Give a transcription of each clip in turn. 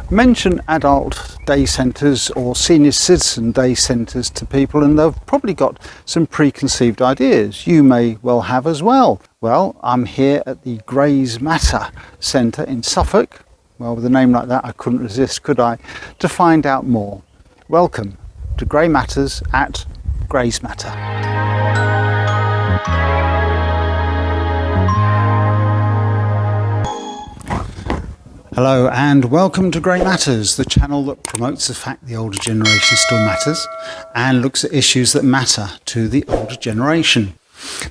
Mention adult day centres or senior citizen day centres to people and they've probably got some preconceived ideas. You may well have as well. Well, I'm here at the Grays Matter Centre in Suffolk. Well, with a name like that I couldn't resist, could I? To find out more. Welcome to Grey Matters at Grays Matter. Hello and welcome to Grey Matters, the channel that promotes the fact the older generation still matters and looks at issues that matter to the older generation.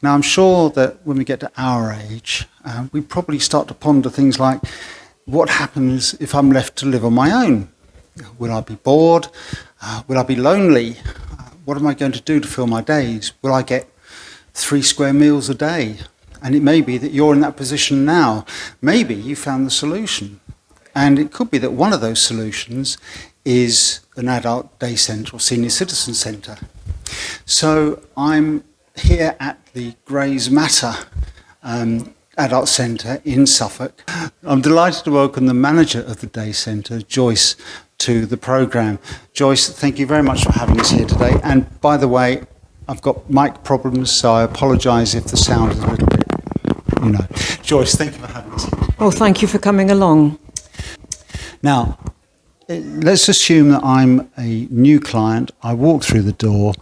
Now I'm sure that when we get to our age, we probably start to ponder things like, what happens if I'm left to live on my own? Will I be bored? Will I be lonely? What am I going to do to fill my days? Will I get 3 square meals a day? And it may be that you're in that position now. Maybe you found the solution. And it could be that one of those solutions is an adult day centre or senior citizen centre. So I'm here at the Grays Matter Adult Centre in Suffolk. I'm delighted to welcome the manager of the day centre, Joyce, to the programme. Joyce, thank you very much for having us here today. And by the way, I've got mic problems, so I apologise if the sound is a little bit, Joyce, thank you for having us here. Oh, thank you for coming along. Now, let's assume that I'm a new client. I walk through the door.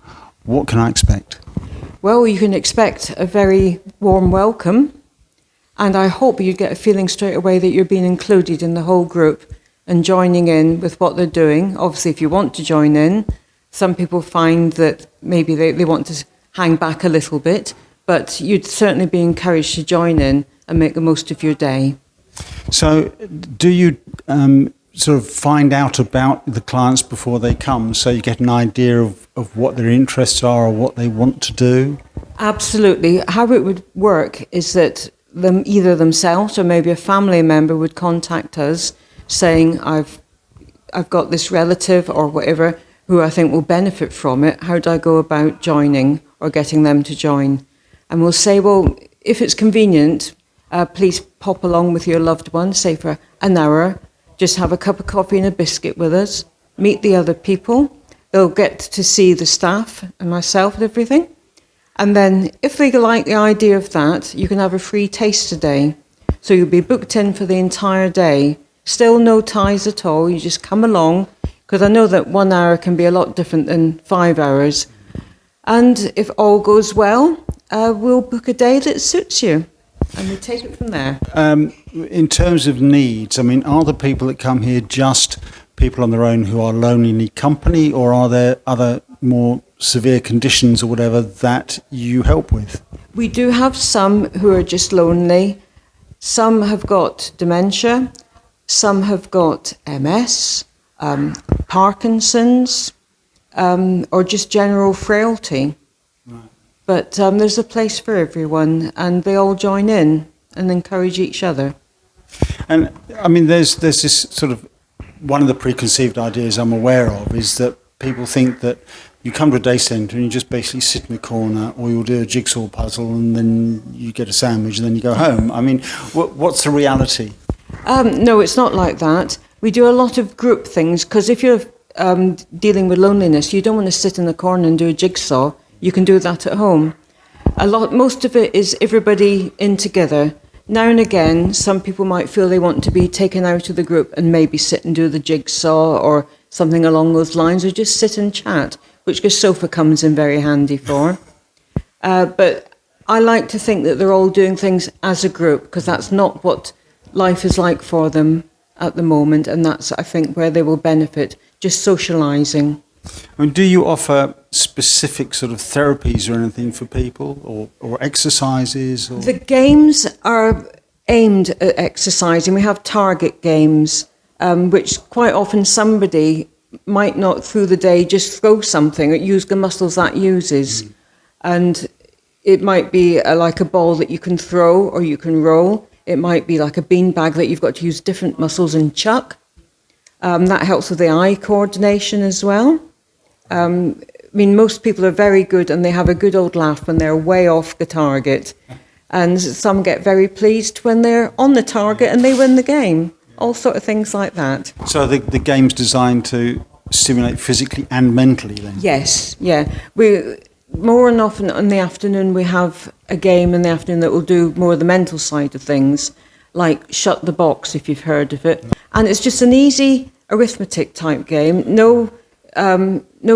What can I expect? Well, you can expect a very warm welcome, and I hope you get a feeling straight away that you're being included in the whole group and joining in with what they're doing. Obviously, if you want to join in, some people find that maybe they want to hang back a little bit, but you'd certainly be encouraged to join in and make the most of your day. So do you sort of find out about the clients before they come, so you get an idea of what their interests are or what they want to do? Absolutely. How it would work is that either themselves or maybe a family member would contact us saying, I've got this relative or whatever who I think will benefit from it. How do I go about joining or getting them to join? And we'll say, well, if it's convenient, please pop along with your loved one, say for an hour. Just have a cup of coffee and a biscuit with us. Meet the other people. They'll get to see the staff and myself and everything. And then if they like the idea of that, you can have a free taster day. So you'll be booked in for the entire day. Still no ties at all. You just come along, because I know that 1 hour can be a lot different than 5 hours. And if all goes well, we'll book a day that suits you. And we take it from there. In terms of needs, I mean, are the people that come here just people on their own who are lonely, need company, or are there other more severe conditions or whatever that you help with? We do have some who are just lonely. Some have got dementia. Some have got MS, Parkinson's, or just general frailty. But there's a place for everyone, and they all join in and encourage each other. And I mean, there's this sort of, one of the preconceived ideas I'm aware of is that people think that you come to a day centre and you just basically sit in the corner, or you'll do a jigsaw puzzle and then you get a sandwich and then you go home. I mean, what's the reality? No, it's not like that. We do a lot of group things, because if you're dealing with loneliness, you don't want to sit in the corner and do a jigsaw. You can do that at home. Most of it is everybody in together. Now and again, some people might feel they want to be taken out of the group and maybe sit and do the jigsaw or something along those lines, or just sit and chat, which the sofa comes in very handy for. But I like to think that they're all doing things as a group, because that's not what life is like for them at the moment, and that's, I think, where they will benefit, just socialising. I mean, do you offer specific sort of therapies or anything for people, or exercises? Or? The games are aimed at exercising. We have target games, which quite often somebody might not through the day just throw something or use the muscles that uses. And it might be like a ball that you can throw or you can roll. It might be like a beanbag that you've got to use different muscles and chuck. That helps with the eye coordination as well. I mean, most people are very good and they have a good old laugh when they're way off the target. And some get very pleased when they're on the target and they win the game. all sort of things like that. So the game's designed to stimulate physically and mentally then? Yes, yeah. We more and often in the afternoon we have a game in the afternoon that will do more of the mental side of things, like Shut the Box, if you've heard of it. And it's just an easy arithmetic type game, no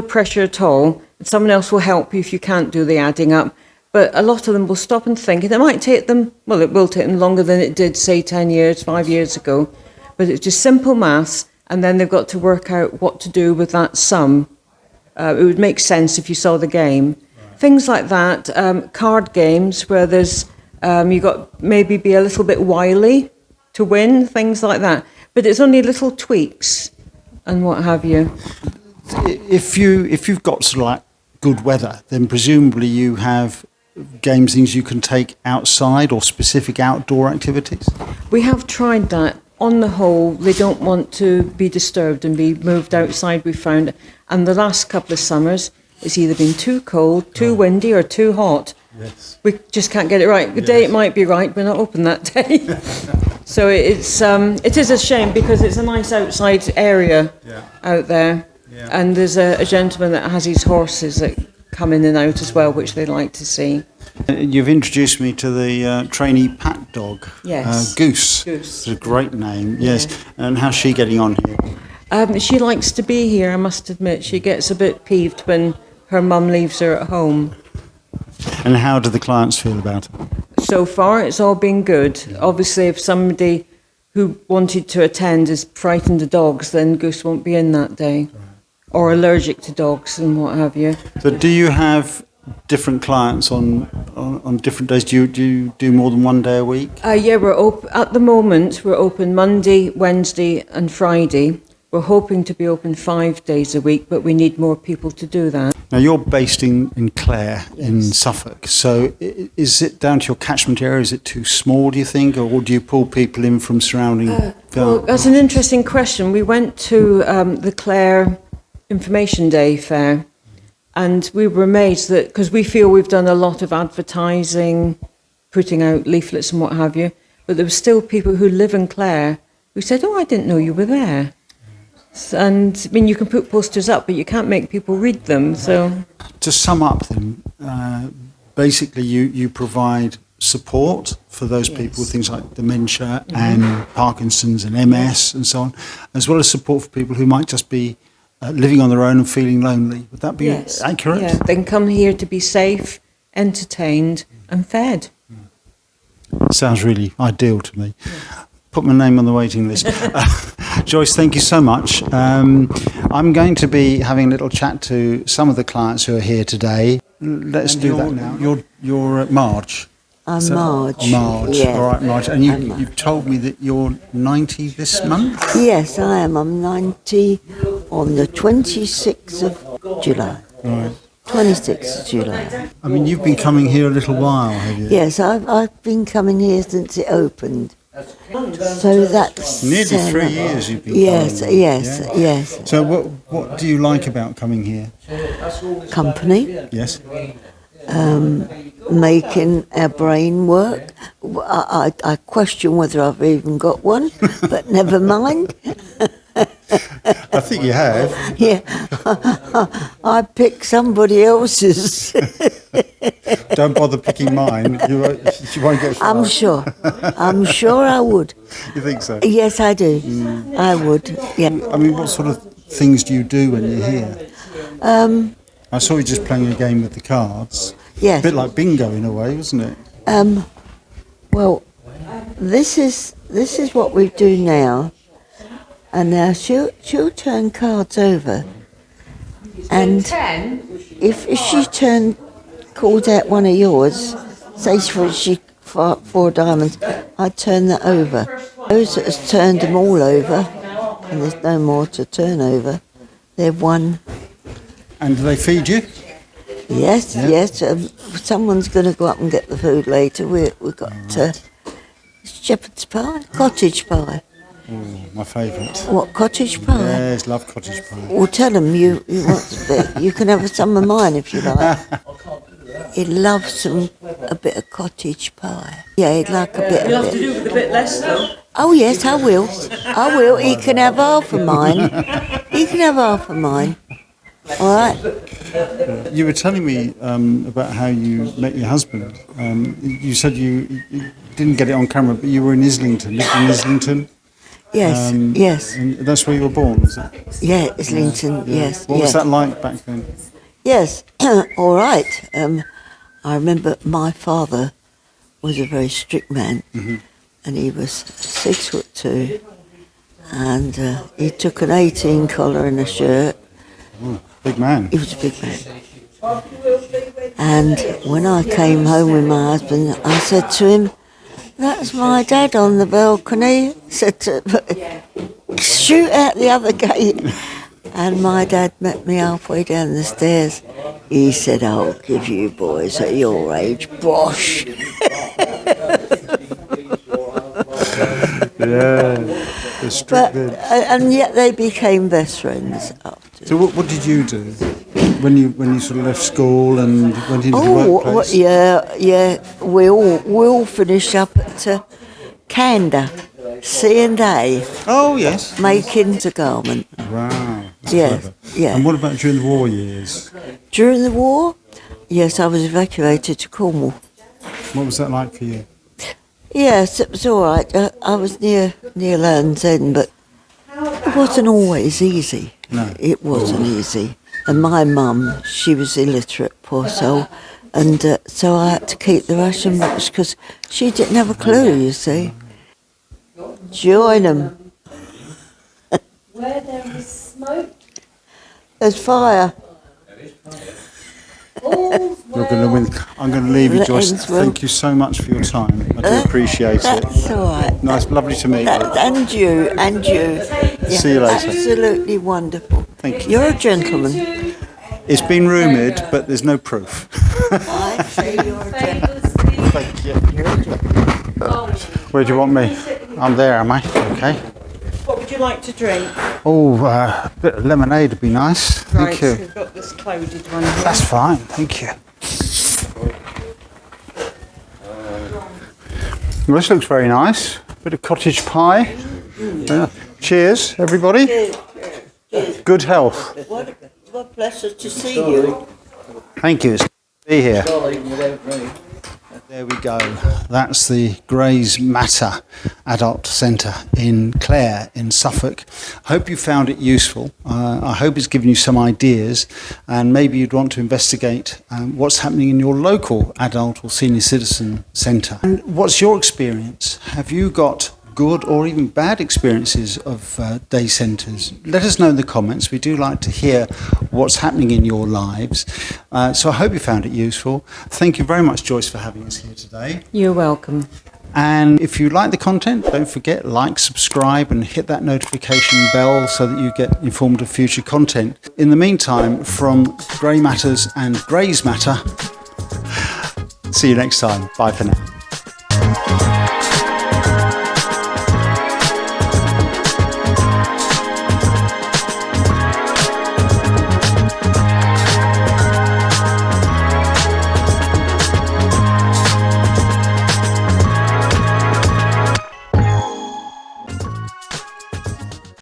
pressure at all. Someone else will help you if you can't do the adding up. But a lot of them will stop and think. It might take them, well, it will take them longer than it did, say, 10 years, 5 years ago. But it's just simple maths, and then they've got to work out what to do with that sum. It would make sense if you saw the game. Right. Things like that, card games where there's, you've got maybe be a little bit wily to win, things like that. But it's only little tweaks and what have you. If you've got sort of like good weather, then presumably you have things you can take outside or specific outdoor activities? We have tried that. On the whole, they don't want to be disturbed and be moved outside, we found. And the last couple of summers, it's either been too cold, too windy, or too hot. Yes. We just can't get it right. The day it might be right, we're not open that day. So it is a shame because it's a nice outside area out there. Yeah. And there's a gentleman that has his horses that come in and out as well, which they like to see. You've introduced me to the trainee pack dog, yes. Goose. Goose. It's a great name, yes. Yeah. And how's she getting on here? She likes to be here, I must admit. She gets a bit peeved when her mum leaves her at home. And how do the clients feel about it? So far, it's all been good. Obviously, if somebody who wanted to attend is frightened of dogs, then Goose won't be in that day. Right. Or allergic to dogs and what have you. So do you have different clients on different days? Do you do more than one day a week? Yeah, we're open at the moment. We're open Monday, Wednesday, and Friday. We're hoping to be open 5 days a week, but we need more people to do that. Now you're based in Clare, in Suffolk. So is it down to your catchment area? Is it too small, do you think, or do you pull people in from surrounding? Well, that's an interesting question. We went to the Clare Information Day fair. And we were amazed that, because we feel we've done a lot of advertising, putting out leaflets and what have you, but there were still people who live in Clare who said, oh, I didn't know you were there. And, I mean, you can put posters up, but you can't make people read them, so... To sum up then, basically you provide support for those people with things like dementia and Parkinson's and MS and so on, as well as support for people who might just be living on their own and feeling lonely. Would that be accurate? Yeah, they can come here to be safe, entertained and fed. Sounds really ideal to me. Yeah. Put my name on the waiting list. Joyce, thank you so much. I'm going to be having a little chat to some of the clients who are here today. Let's do that now. You're Marge. I'm Marge. Marge. Yeah. All right, Marge. And you've told me that you're 90 this month? Yes, I am. I'm 90 on the 26th of July. Right. 26th of July. I mean, you've been coming here a little while, have you? Yes, I've been coming here since it opened. So that's... Nearly 3 years you've been coming. Yes. So what do you like about coming here? Company. Yes. Making our brain work. I question whether I've even got one, but never mind. I think you have. Yeah, I pick somebody else's. Don't bother picking mine. You won't get far. I'm sure I would. You think so? Yes, I do. I would. Yeah. I mean, what sort of things do you do when you're here? I saw you just playing a game with the cards. Yes. A bit like bingo in a way, wasn't it? Well, this is what we do now. And now she'll turn cards over, and if she calls out one of yours, say she four diamonds, I'd turn that over. Those that has turned them all over, and there's no more to turn over, they've won. And do they feed you? Yes. Someone's going to go up and get the food later. We've got shepherd's pie, cottage pie. Oh, my favourite. What, cottage pie? Yes, love cottage pie. Well, tell them you want a bit. You can have some of mine if you like. he'd love a bit of cottage pie. Yeah, he'd like a bit You'll of have to it. do it with a bit less, though. Oh yes, I will. I will. He can have half of mine. He can have half of mine. All right. You were telling me about how you met your husband. You said you didn't get it on camera, but you were in Islington. Lived in Islington. Yes. Yes. And that's where you were born, is it? Yeah, Islington. Yes. What was that like back then? Yes. All right. I remember my father was a very strict man, and he was 6'2", and he took an 18 collar and a shirt. Ooh, big man. He was a big man. And when I came home with my husband, I said to him, "That's my dad on the balcony." Said to shoot out the other gate. And my dad met me halfway down the stairs. He said, "I'll give you boys at your age, bosh." Yeah, the strict. And yet they became best friends after. So what did you do when you sort of left school and went into the workplace? Yeah. We all finished up at Canda, C&A, Oh yes. making the garment. Wow. That's Yes, clever. yeah. And what about during the war years? During the war, yes, I was evacuated to Cornwall. What was that like for you? Yes, it was all right. I was near Land's End, but it wasn't always easy. No. It wasn't easy. And my mum, she was illiterate, poor soul, and so I had to keep the ration books because she didn't have a clue, you see. Join them. Where there is smoke, There's fire. all's You're going to win. I'm going to leave you, Joyce. Ends well. Thank you so much for your time. I do appreciate it. That's all right. Nice, lovely to meet you. And you. Yeah, See you later. Absolutely wonderful. Thank you. You're a gentleman. It's been rumoured, but there's no proof. I say you're a gentleman. Thank you. Where do you want me? I'm there, am I? Okay. What would you like to drink? Oh, a bit of lemonade would be nice. Thank you. We've got this clouded one here. That's fine. Thank you. Well, this looks very nice. Bit of cottage pie. Cheers, everybody. Good health. What a pleasure to see you. Thank you. It's good to be here. There we go. That's the Grays Matter Adult Centre in Clare in Suffolk. I hope you found it useful. I hope it's given you some ideas, and maybe you'd want to investigate what's happening in your local adult or senior citizen centre. And what's your experience? Have you got good or even bad experiences of day centres? Let us know in the comments. We do like to hear what's happening in your lives. So I hope you found it useful. Thank you very much, Joyce, for having us here today. You're welcome. And if you like the content, don't forget, like, subscribe and hit that notification bell so that you get informed of future content. In the meantime, from Grey Matters and Grays Matter, see you next time. Bye for now.